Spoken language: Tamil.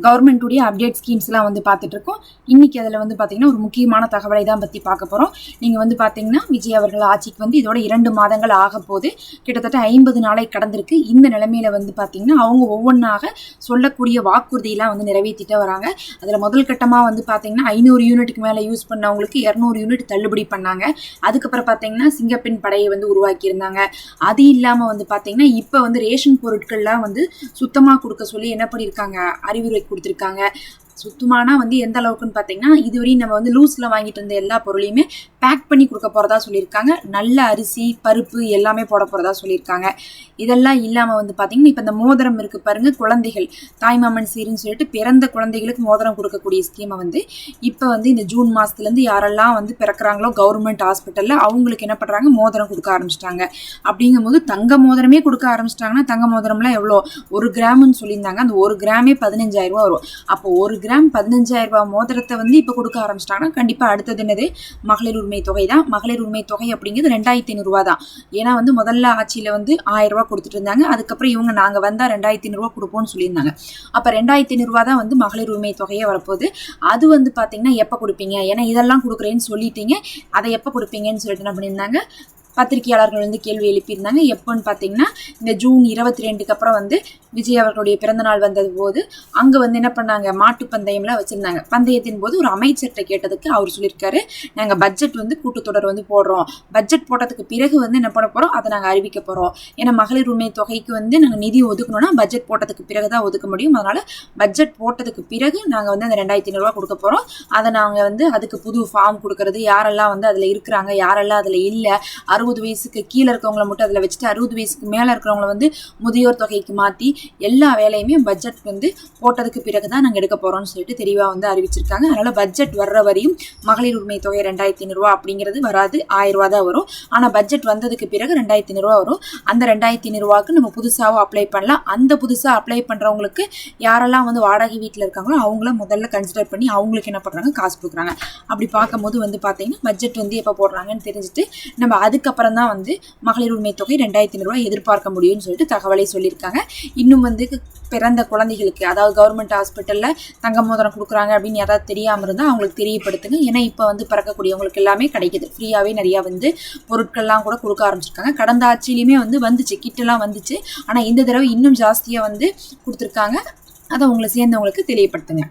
கவர்மெண்ட்டுடைய அப்டேட் ஸ்கீம்ஸ்லாம் வந்து பார்த்துட்டு இருக்கோம். இன்னைக்கு அதில் வந்து பார்த்தீங்கன்னா ஒரு முக்கியமான தகவலை தான் பற்றி பார்க்க போகிறோம். நீங்கள் வந்து பார்த்தீங்கன்னா விஜய் அவர்கள் ஆட்சிக்கு வந்து இதோட 2 மாதங்கள் ஆக போது கிட்டத்தட்ட 50 நாளை கடந்திருக்கு. இந்த நிலைமையில வந்து பார்த்தீங்கன்னா அவங்க ஒவ்வொன்றாக சொல்லக்கூடிய வாக்குறுதியெல்லாம் வந்து நிறைவேற்றிட்டு வராங்க. அதில் முதல் கட்டமாக வந்து பார்த்தீங்கன்னா 500 யூனிட்டுக்கு மேலே யூஸ் பண்ணவங்களுக்கு 200 யூனிட் தள்ளுபடி பண்ணாங்க. அதுக்கப்புறம் பார்த்தீங்கன்னா சிங்கப்பெண் படையை வந்து உருவாக்கியிருந்தாங்க. அது இல்லாமல் வந்து பார்த்தீங்கன்னா இப்போ வந்து ரேஷன் பொருட்கள்லாம் வந்து சுத்தமாக கொடுக்க சொல்லி என்ன பண்ணியிருக்காங்க, அறிவுரை கொடுத்துருக்காங்க. சுத்தமானா வந்து எந்த அளவுக்குன்னு பார்த்தீங்கன்னா இதுவரையும் நம்ம வந்து லூஸில் வாங்கிட்டு இருந்த எல்லா பொருளையுமே பேக் பண்ணி கொடுக்க போகிறதா சொல்லியிருக்காங்க. நல்ல அரிசி பருப்பு எல்லாமே போட போகிறதா சொல்லியிருக்காங்க. இதெல்லாம் இல்லாமல் வந்து பார்த்தீங்கன்னா இப்போ இந்த மோதிரம் இருக்குது பாருங்க, குழந்தைகள் தாய்மாமன் சீருன்னு சொல்லிட்டு பிறந்த குழந்தைகளுக்கு மோதிரம் கொடுக்கக்கூடிய ஸ்கீமை வந்து இப்போ வந்து இந்த ஜூன் மாதத்துலேருந்து யாரெல்லாம் வந்து பிறக்கிறாங்களோ கவர்மெண்ட் ஹாஸ்பிட்டலில் அவங்களுக்கு என்ன பண்ணுறாங்க, மோதிரம் கொடுக்க ஆரம்பிச்சிட்டாங்க. அப்படிங்கும்போது தங்க மோதிரமே கொடுக்க ஆரம்பிச்சிட்டாங்கன்னா தங்க மோதிரம்லாம் எவ்வளோ, 1 கிராம்னு சொல்லியிருந்தாங்க. அந்த 1 கிராமே 15,000 ரூபா வரும். அப்போ 1 கிராம் 15,000 ரூபாய் மோதிரத்தை வந்து இப்போ கொடுக்க ஆரம்பிச்சிட்டாங்கன்னா கண்டிப்பாக அடுத்தது என்னது, மகளிர் உரிமை தொகை தான். மகளிர் உரிமை தொகை அப்படிங்கிறது 2,500 ரூபா தான். ஏன்னா வந்து முதல்ல ஆட்சியில் வந்து 1000 ரூபா கொடுத்துட்டு இருந்தாங்க. அதுக்கப்புறம் இவங்க நாங்கள் வந்தால் 2,500 ரூபா கொடுப்போம்னு சொல்லியிருந்தாங்க. அப்போ 2,500 ரூபா தான் வந்து மகளிர் உரிமை தொகையே வரப்போகுது. அது வந்து பார்த்தீங்கன்னா எப்போ கொடுப்பீங்க, ஏன்னா இதெல்லாம் கொடுக்குறேன்னு சொல்லிட்டீங்க, அதை எப்போ கொடுப்பீங்கன்னு சொல்லிட்டு என்ன பண்ணியிருந்தாங்க, பத்திரிகையாளர்கள் வந்து கேள்வி எழுப்பியிருந்தாங்க. எப்போன்னு பார்த்தீங்கன்னா இந்த ஜூன் 22க்கு அப்புறம் வந்து விஜய் அவர்களுடைய பிறந்தநாள் வந்தது போது அங்கே வந்து என்ன பண்ணாங்க, மாட்டு பந்தயம்லாம் வச்சுருந்தாங்க. பந்தயத்தின் போது ஒரு அமைச்சர்கிட்ட கேட்டதுக்கு அவர் சொல்லியிருக்காரு, நாங்கள் பட்ஜெட் வந்து கூட்டத்தொடர் வந்து போடுறோம், பட்ஜெட் போட்டதுக்கு பிறகு வந்து என்ன பண்ண போகிறோம், அதை நாங்கள் அறிவிக்க போகிறோம். ஏன்னா மகளிர் உரிமை தொகைக்கு வந்து நாங்கள் நிதி ஒதுக்கணும்னா பட்ஜெட் போட்டதுக்கு பிறகு தான் ஒதுக்க முடியும். அதனால் பட்ஜெட் போட்டதுக்கு பிறகு நாங்கள் வந்து அந்த 2,500 ரூபா கொடுக்க போகிறோம். அதை நாங்கள் வந்து அதுக்கு புது ஃபார்ம் கொடுக்கறது, யாரெல்லாம் வந்து அதில் இருக்கிறாங்க யாரெல்லாம் அதில் இல்லை, 60 வயசுக்கு கீழே இருக்கவங்களை மட்டும் அதில் வச்சுட்டு 60 வயசுக்கு மேலே இருக்கிறவங்களை வந்து முதியோர் தொகைக்கு மாற்றி எல்லா வேலையுமே பட்ஜெட் வந்து போட்டதுக்கு பிறகு தான் நாங்கள் எடுக்க போகிறோம்னு சொல்லிட்டு தெளிவாக வந்து அறிவிச்சிருக்காங்க. அதனால் பட்ஜெட் வர்ற வரையும் மகளிர் உரிமை தொகை 2,500 ரூபா அப்படிங்கிறது வராது, 1000 ரூபா தான் வரும். ஆனால் பட்ஜெட் வந்ததுக்கு பிறகு 2,500 ரூபா வரும். அந்த 2,500 ரூபாய்க்கு நம்ம புதுசாகவும் அப்ளை பண்ணலாம். அந்த புதுசாக அப்ளை பண்ணுறவங்களுக்கு யாரெல்லாம் வந்து வாடகை வீட்டில் இருக்காங்களோ அவங்கள முதல்ல கன்சிடர் பண்ணி அவங்களுக்கு என்ன பண்ணுறாங்க, காசு கொடுக்குறாங்க. அப்படி பார்க்கும்போது வந்து பார்த்தீங்கன்னா பட்ஜெட் வந்து எப்போ போடுறாங்கன்னு தெரிஞ்சுட்டு நம்ம அதுக்கப்புறம் தான் வந்து மகளிர் உரிமை தொகை 2,500 ரூபாய் எதிர்பார்க்க முடியும்னு சொல்லிட்டு தகவலை சொல்லியிருக்காங்க. இன்னும் வந்து பிறந்த குழந்தைகளுக்கு, அதாவது கவர்மெண்ட் ஹாஸ்பிட்டலில் தங்க மோதிரம் கொடுக்குறாங்க அப்படின்னு யாராவது தெரியாமல் இருந்தால் அவங்களுக்கு தெரியப்படுத்துங்க. ஏன்னா இப்போ வந்து பிறக்கக்கூடியவங்களுக்கு எல்லாமே கிடைக்குது, ஃப்ரீயாகவே நிறையா வந்து பொருட்கள்லாம் கூட கொடுக்க ஆரம்பிச்சிருக்காங்க. கடந்த ஆட்சியிலையுமே வந்து வந்துச்சு, கிட்டெல்லாம் வந்துச்சு. ஆனால் இந்த தடவை இன்னும் ஜாஸ்தியாக வந்து கொடுத்துருக்காங்க. அதை உங்களை சேர்ந்தவங்களுக்கு தெரியப்படுத்துங்க.